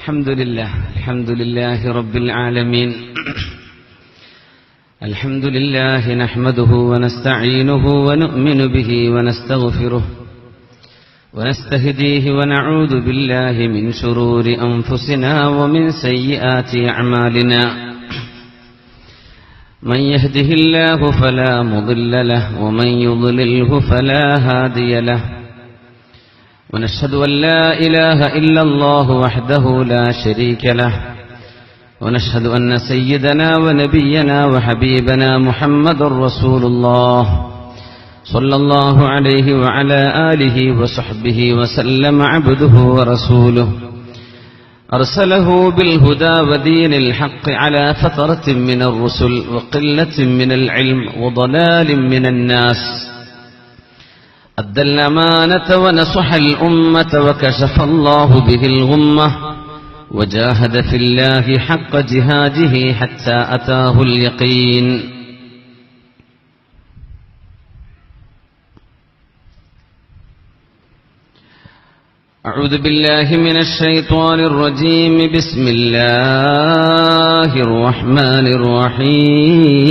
الحمد لله رب العالمين. الحمد لله نحمده ونستعينه ونؤمن به ونستغفره ونستهديه ونعوذ بالله من شرور أنفسنا ومن سيئات أعمالنا. من يهده الله فلا مضل له ومن يضلله فلا هادي له. ونشهد أن لا إله إلا الله وحده لا شريك له. ونشهد أن سيدنا ونبينا وحبيبنا محمد رسول الله صلى الله عليه وعلى آله وصحبه وسلم عبده ورسوله أرسله بالهدى ودين الحق على فترة من الرسل وقلة من العلم وضلال من الناس. أدى الأمانة ونصح الأمة وكشف الله به الغمة وجاهد في الله حق جهاده حتى أتاه اليقين. أعوذ بالله من الشيطان الرجيم. بسم الله الرحمن الرحيم.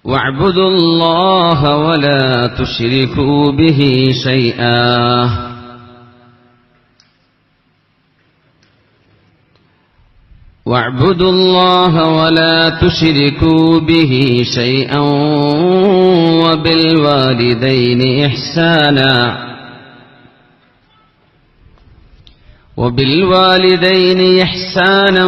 واعبدوا الله ولا تشركوا به شيئا. واعبدوا الله ولا تشركوا به شيئا وبالوالدين إحسانا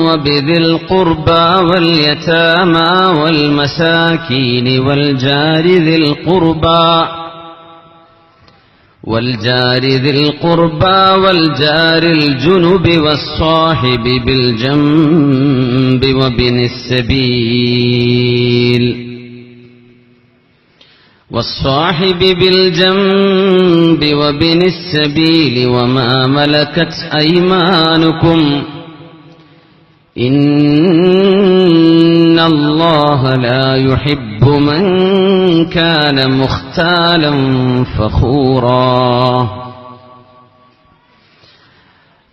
وبذي القربى واليتامى والمساكين والجار ذي القربى والجار الجنب والصاحب بالجنب وابن السبيل وما ملكت أيمانكم إن الله لا يحب من كان مختالا فخورا.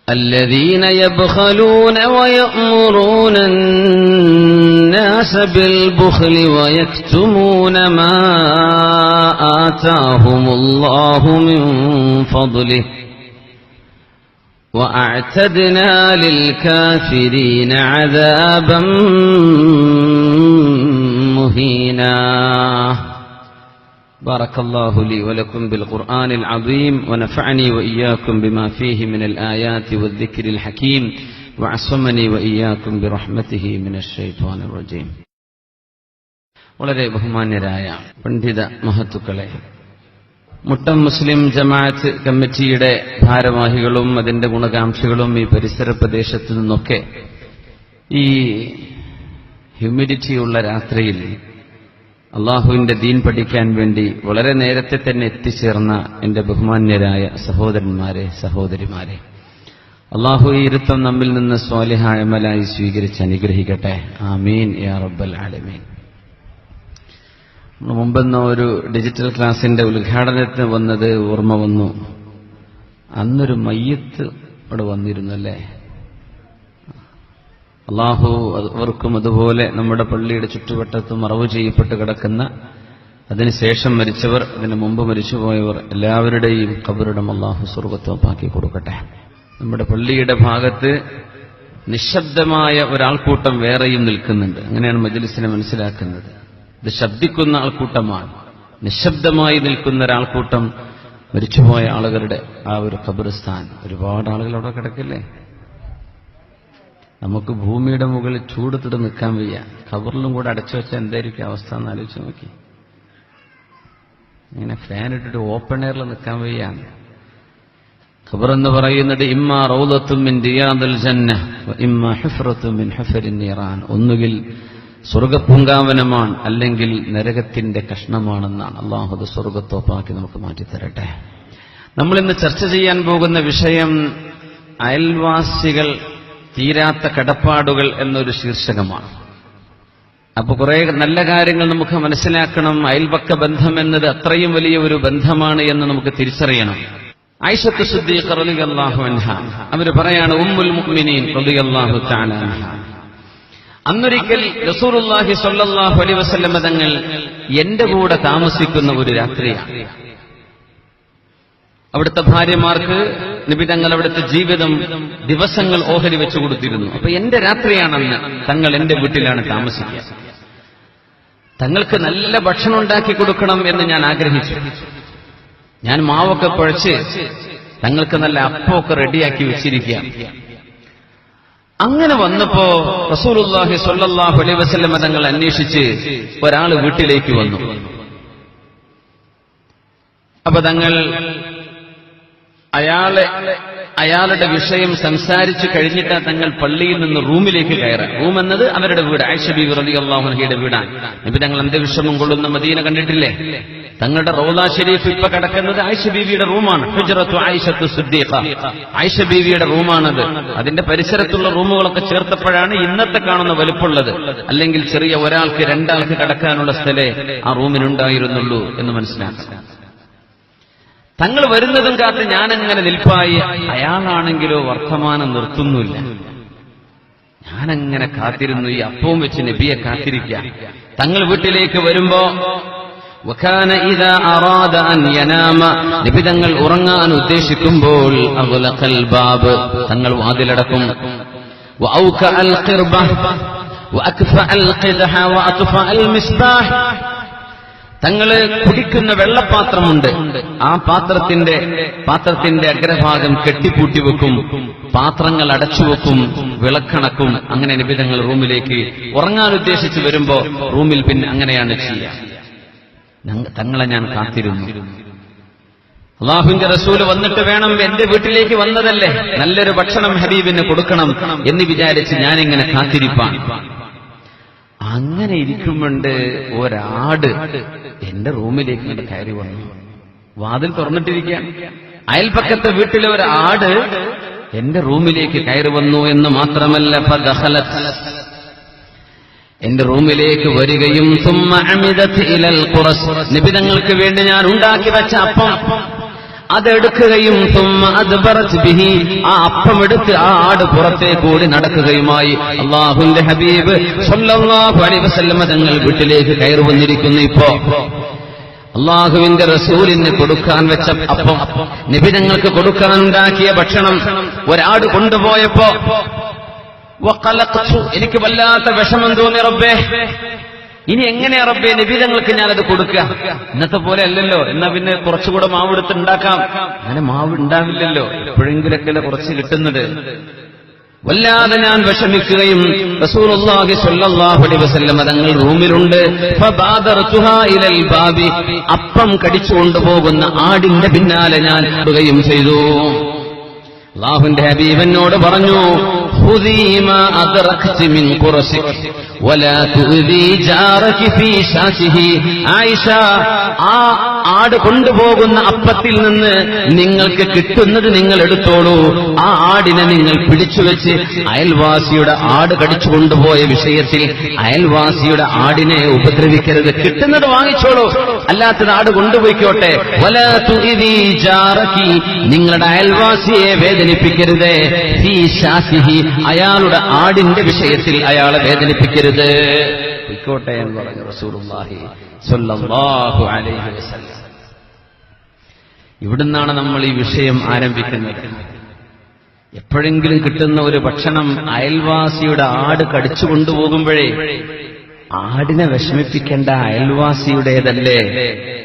الذين يبخلون ويأمرون الناس بالبخل ويكتمون ما آتاهم الله من فضله وأعتدنا للكافرين عذابا مهينا. بارك الله لي ولكم بالقرآن العظيم ونفعني وإياكم بما فيه من الآيات والذكر الحكيم وعصمني وإياكم برحمته من الشيطان الرجيم. വളരെ ബഹുമാന്യരായ പണ്ഡിത മഹത്തുക്കളെ, മുട്ടം മുസ്ലിം ജമാഅത്ത് കമ്മിറ്റിയുടെ ഭാരവാഹികളും അതിന്റെ ഗുണകാംക്ഷികളും ഈ പരിസര പ്രദേശത്തു നിന്നൊക്കെ ഈ ഹ്യൂമിഡിറ്റിയുള്ള രാത്രിയിൽ അള്ളാഹുവിന്റെ ദീൻ പഠിക്കാൻ വേണ്ടി വളരെ നേരത്തെ തന്നെ എത്തിച്ചേർന്ന എന്റെ ബഹുമാന്യരായ സഹോദരന്മാരെ, സഹോദരിമാരെ, അള്ളാഹു ഈ ഇരുത്തം നമ്മിൽ നിന്ന് സ്വാലിഹായ അമലായി സ്വീകരിച്ച് അനുഗ്രഹിക്കട്ടെ. ആമീൻ യാ റബ്ബൽ ആലമീൻ. മുമ്പെന്ന ഒരു ഡിജിറ്റൽ ക്ലാസിന്റെ ഉദ്ഘാടനത്തിന് വന്നത് ഓർമ്മ വന്നു. അന്നൊരു മയ്യത്ത് അവിടെ വന്നിരുന്നല്ലേ. അള്ളാഹു അവർക്കും അതുപോലെ നമ്മുടെ പള്ളിയുടെ ചുറ്റുവട്ടത്ത് മറവ് ചെയ്യപ്പെട്ട് കിടക്കുന്ന, അതിനുശേഷം മരിച്ചവർ, അതിനു മുമ്പ് മരിച്ചുപോയവർ എല്ലാവരുടെയും ഖബറിടം അള്ളാഹു സ്വർഗ്ഗത്തോപ്പാക്കി കൊടുക്കട്ടെ. നമ്മുടെ പള്ളിയുടെ ഭാഗത്ത് നിശബ്ദമായ ഒരാൾക്കൂട്ടം വേറെയും നിൽക്കുന്നുണ്ട്. അങ്ങനെയാണ് മജ്ലിസിനെ മനസ്സിലാക്കുന്നത്. ഇത് ശബ്ദിക്കുന്ന ആൾക്കൂട്ടമാണ്. നിശബ്ദമായി നിൽക്കുന്ന ഒരാൾക്കൂട്ടം മരിച്ചുപോയ ആളുകളുടെ ആ ഒരു ഖബറിസ്ഥാൻ. ഒരുപാട് ആളുകൾ അവിടെ കിടക്കില്ലേ. നമുക്ക് ഭൂമിയുടെ മുകളിൽ ചൂടത്തിട്ട് നിൽക്കാൻ വയ്യ. ഖബറിലും കൂടെ അടച്ചു വെച്ചാൽ എന്തായിരിക്കും അവസ്ഥ എന്ന് ആലോചിച്ച് നോക്കി. ഇങ്ങനെ ഫാൻ ഇട്ടിട്ട് ഓപ്പൺ എയറിൽ നിൽക്കാൻ വയ്യ. ഖബർ എന്ന് പറയുന്നത് ഇമ്മാ റൗദത്തും മിൻ റിയാദിൽ ജന്ന വ ഇമ്മാ ഹുഫ്റത്തും മിൻ ഹുഫരിൻ നീറാൻ. ഒന്നുകിൽ സ്വർഗപ്പൂങ്കാവനമാണ്, അല്ലെങ്കിൽ നരകത്തിന്റെ കഷ്ണമാണെന്നാണ്. അള്ളാഹു അത് സ്വർഗത്തോപ്പാക്കി നമുക്ക് മാറ്റിത്തരട്ടെ. നമ്മളിന്ന് ചർച്ച ചെയ്യാൻ പോകുന്ന വിഷയം അയൽവാസികൾ തീരാത്ത കടപ്പാടുകൾ എന്നൊരു ശീർഷകമാണ്. അപ്പൊ കുറെ നല്ല കാര്യങ്ങൾ നമുക്ക് മനസ്സിലാക്കണം. അയൽപക്ക ബന്ധം എന്നത് അത്രയും വലിയ ഒരു ബന്ധമാണ് എന്ന് നമുക്ക് തിരിച്ചറിയണം. ആയിഷത്ത് സിദ്ദീഖ റളിയല്ലാഹു അൻഹ അവര് പറയാണ്, ഉമ്മുൽ മുഅ്മിനീൻ റളിയല്ലാഹു തആല അൻഹ, അന്നൊരിക്കൽ റസൂലുള്ളാഹി സ്വല്ലല്ലാഹു അലൈഹി വസല്ലം തങ്ങൾ എന്റെ കൂടെ താമസിക്കുന്ന ഒരു രാത്രിയാണ്. അവിടുത്തെ ഭാര്യമാർക്ക് നബി തങ്ങൾ അവിടുത്തെ ജീവിതം ദിവസങ്ങൾ ഓഹരി വെച്ചു കൊടുത്തിരുന്നു. അപ്പൊ എന്റെ രാത്രിയാണെന്ന് തങ്ങൾ എന്റെ വീട്ടിലാണ് താമസിക്കുക. തങ്ങൾക്ക് നല്ല ഭക്ഷണം ഉണ്ടാക്കി കൊടുക്കണം എന്ന് ഞാൻ ആഗ്രഹിച്ചു. ഞാൻ മാവൊക്കെ കുഴച്ച് തങ്ങൾക്ക് നല്ല അപ്പമൊക്കെ റെഡിയാക്കി വെച്ചിരിക്കുക. അങ്ങനെ വന്നപ്പോ റസൂലുള്ളാഹി സ്വല്ലല്ലാഹു അലൈഹി വസല്ലം തങ്ങൾ അന്വേഷിച്ച് ഒരാൾ വീട്ടിലേക്ക് വന്നു. അപ്പൊ തങ്ങൾ അയാളുടെ വിഷയം സംസാരിച്ചു കഴിഞ്ഞിട്ട് തങ്ങൾ പള്ളിയിൽ നിന്ന് റൂമിലേക്ക് കയറാം. റൂം എന്നത് അവരുടെ വീട്, ആയിഷ ബീവി റളിയല്ലാഹു അൻഹയുടെ വീടാണ്. നബി തങ്ങൾ അന്ത്യവിഷമം കൊള്ളുന്ന മദീന കണ്ടിട്ടില്ലേ? തങ്ങളുടെ റൗള ശരീഫ് ഇപ്പൊ കിടക്കുന്നത് ആയിഷ ബീവിയുടെ റൂമാണ്. ഹുജ്റത്തു ആയിഷത്തു സിദ്ദീഖ, ആയിഷ ബീവിയുടെ റൂമാണത്. അതിന്റെ പരിസരത്തുള്ള റൂമുകളൊക്കെ ചേർത്തപ്പോഴാണ് ഇന്നത്തെ കാണുന്ന വലുപ്പമുള്ളത്. അല്ലെങ്കിൽ ചെറിയ ഒരാൾക്ക് രണ്ടാൾക്ക് കിടക്കാനുള്ള സ്ഥലേ ആ റൂമിനുണ്ടായിരുന്നുള്ളൂ എന്ന് മനസ്സിലാക്കണം. തങ്ങൾ വരുന്നതും കാത്ത് ഞാനങ്ങനെ നിൽപ്പായി. അയാളാണെങ്കിലോ വർത്തമാനം നിർത്തുന്നില്ല. ഞാനങ്ങനെ കാത്തിരുന്നു, ഈ അപ്പവും വെച്ച് നബിയെ കാത്തിരിക്കുക. തങ്ങൾ വീട്ടിലേക്ക് വരുമ്പോ വകാന ഇദാ അറാദ അൻ യനാമ, നബി തങ്ങൾ ഉറങ്ങാൻ ഉദ്ദേശിക്കുമ്പോൾ അഗ്ലഖൽ ബാബ്, തങ്ങൾ വാതിലടക്കും. വഔകഅൽ ഖിർബ വഅക്ഫഅൽ ഖിദ്ഹ വഅത്ഫഅൽ മിസ്ബാഹ്, തങ്ങള് കുടിക്കുന്ന വെള്ളപ്പാത്രമുണ്ട്, ആ പാത്രത്തിന്റെ അഗ്രഭാഗം കെട്ടിപ്പൂട്ടി വെക്കും, പാത്രങ്ങൾ അടച്ചുവെക്കും, വിളക്കണക്കും. അങ്ങനെ നബി തങ്ങൾ റൂമിലേക്ക് ഉറങ്ങാൻ ഉദ്ദേശിച്ച് വരുമ്പോ റൂമിൽ പിന്നെ അങ്ങനെയാണ് ചെയ്യുക. തങ്ങളെ ഞാൻ കാത്തിരുന്നു. അല്ലാഹുവിന്റെ റസൂല് വന്നിട്ട് വേണം, എന്റെ വീട്ടിലേക്ക് വന്നതല്ലേ, നല്ലൊരു ഭക്ഷണം ഹബീബിന് കൊടുക്കണം എന്ന് വിചാരിച്ച് ഞാനിങ്ങനെ കാത്തിരിപ്പാൻ. അങ്ങനെ ഇരിക്കുമ്പോണ്ട് ഒരാട് എന്റെ റൂമിലേക്ക് ഇങ്ങോട്ട് കയറി വന്നു. വാതിൽ തുറന്നിട്ടിരിക്കുകയാണ്. അയൽപക്കത്തെ വീട്ടിലെ ഒരാട് എന്റെ റൂമിലേക്ക് കയറി വന്നു എന്ന് മാത്രമല്ല, ഫദഖലത്, എന്റെ റൂമിലേക്ക് വരികയും സുമ്മ അമിദത് ഇലൽ ഖുറസ്, നിബിതങ്ങൾക്ക് വേണ്ടി ഞാൻ ഉണ്ടാക്കി വെച്ച അപ്പം അതെടുക്കുകയും സുമ്മ അദ്ബറത് ബിഹി, ആ അപ്പം എടുത്ത് ആ ആട് പുറത്തേക്ക് ഓടി നടക്കുകയുമായി. അല്ലാഹുവിന്റെ ഹബീബ് സ്വല്ലല്ലാഹു അലൈഹി വസല്ലം തങ്ങൾ വീട്ടിലേക്ക് കയറി വന്നിരിക്കുന്നു. ഇപ്പോ അല്ലാഹുവിന്റെ റസൂലിന് കൊടുക്കാൻ വെച്ച അപ്പം, നബി തങ്ങൾക്ക് കൊടുക്കാൻ ഉണ്ടാക്കിയ ഭക്ഷണം ഒരാട് കൊണ്ടുപോയപ്പോ വഖലഖ്തു, എനിക്ക് വല്ലാത്ത വിഷമം തോന്നി. റബ്ബേ, ഇനി എങ്ങനെയാ റബ്ബേ നബി തങ്ങൾക്ക് ഞാനത് കൊടുക്കുക? ഇന്നത്തെ പോലെ അല്ലല്ലോ, എന്നാ പിന്നെ കുറച്ചുകൂടെ മാവെടുത്ത് ഉണ്ടാക്കാം. അങ്ങനെ മാവ് ഉണ്ടാവില്ലല്ലോ, എപ്പോഴെങ്കിലൊക്കെ കുറച്ച് കിട്ടുന്നത്. വല്ലാതെ ഞാൻ വിഷമിക്കുകയും റസൂലുള്ളാഹി സ്വല്ലല്ലാഹു അലൈഹി വസല്ലം തങ്ങൾ റൂമിലുണ്ട്. ഫബാദർതുഹാ ഇലൽ ബാബി, അപ്പം കടിച്ചുകൊണ്ടുപോകുന്ന ആടിന്റെ പിന്നാലെ ഞാൻ ഓടുകയും ചെയ്തു. അല്ലാഹുവിന്റെ ഹബീബ് എന്നോട് പറഞ്ഞു, ഖുദീ മാ അദ്റക്തി മിൻ ഖുറസിക് വലാ തുദീ ജാറകി ഫീ ശാസിഹി. ആയിഷ, ആ ആട് കൊണ്ടുപോകുന്ന അപ്പത്തിൽ നിന്ന് നിങ്ങൾക്ക് കിട്ടുന്നത് നിങ്ങൾ എടുത്തോളൂ. ആ ആടിനെ നിങ്ങൾ പിടിച്ചുവെച്ച് അയൽവാസിയുടെ ആട് കടിച്ചു കൊണ്ടുപോയ വിഷയത്തിൽ അയൽവാസിയുടെ ആടിനെ ഉപദ്രവിക്കരുത്. കിട്ടുന്നത് വാങ്ങിച്ചോളൂ, അല്ലാത്തത് ആട് കൊണ്ടുപോയിക്കോട്ടെ. വലാ തുദീ ജാറകി, നിങ്ങളുടെ അയൽവാസിയെ വേദനിപ്പിക്കരുത്. ഫീ ശാസിഹി, അയാളുടെ ആടിന്റെ വിഷയത്തിൽ അയാളെ വേദനിപ്പിക്കരുത്. പോയിക്കോട്ടെ എന്ന് പറഞ്ഞു റസൂലുള്ളാഹി സ്വല്ലല്ലാഹു അലൈഹി വസല്ലം. ഇവിടുന്നാണ് നമ്മൾ ഈ വിഷയം ആരംഭിക്കുന്നത്. എപ്പോഴെങ്കിലും കിട്ടുന്ന ഒരു ഭക്ഷണം അയൽവാസിയുടെ ആട് കടിച്ചു കൊണ്ടുപോകുമ്പോഴേ ആടിനെ വിഷമിപ്പിക്കേണ്ട, അയൽവാസിയുടേതല്ലേ,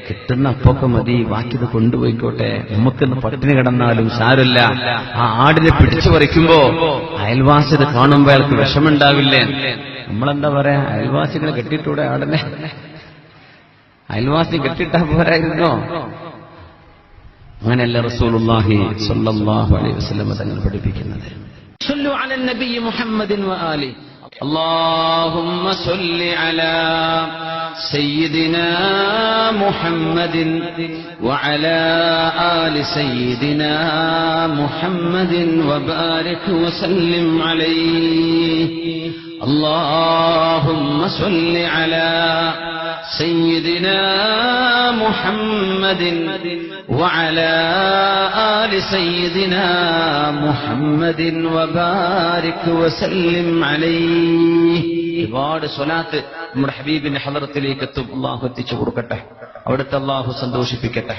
കിട്ടുന്ന അപ്പൊക്കെ മതി, ബാക്കിയത് കൊണ്ടുപോയിക്കോട്ടെ, നമുക്കിന്ന് പട്ടിണി കിടന്നാലും സാരമില്ല. ആ ആടിനെ പിടിച്ചു പറിക്കുമ്പോ അയൽവാസിത് കാണുമ്പോ അയാൾക്ക് വിഷമുണ്ടാവില്ലേ? നമ്മളെന്താ പറയാ, അയൽവാസികളെ കെട്ടിട്ടൂടെ ആടിനെ? അയൽവാസി കെട്ടിട്ടാ പോരായിരുന്നോ? അങ്ങനെയല്ല റസൂലുള്ളാഹി സ്വല്ലല്ലാഹു അലൈഹി വസല്ലം തങ്ങൾ പഠിപ്പിക്കുന്നത്. സ്വല്ലു അലൻ നബി മുഹമ്മദിൻ വആലി. اللهم صل على سيدنا محمد وعلى آل سيدنا محمد وبارك وسلم عليه اللهم صل على سيدنا محمد وعلى آل سيدنا محمد وبارك وسلم عليه. ഒരുപാട് സ്വലാത്ത് നമ്മുടെ ഹബീബിന്റെ ഹളറത്തിലേക്ക് എത്തും. അല്ലാഹു എത്തിച്ചു കൊടുക്കട്ടെ, അവിടുത്തെ അല്ലാഹു സന്തോഷിപ്പിക്കട്ടെ.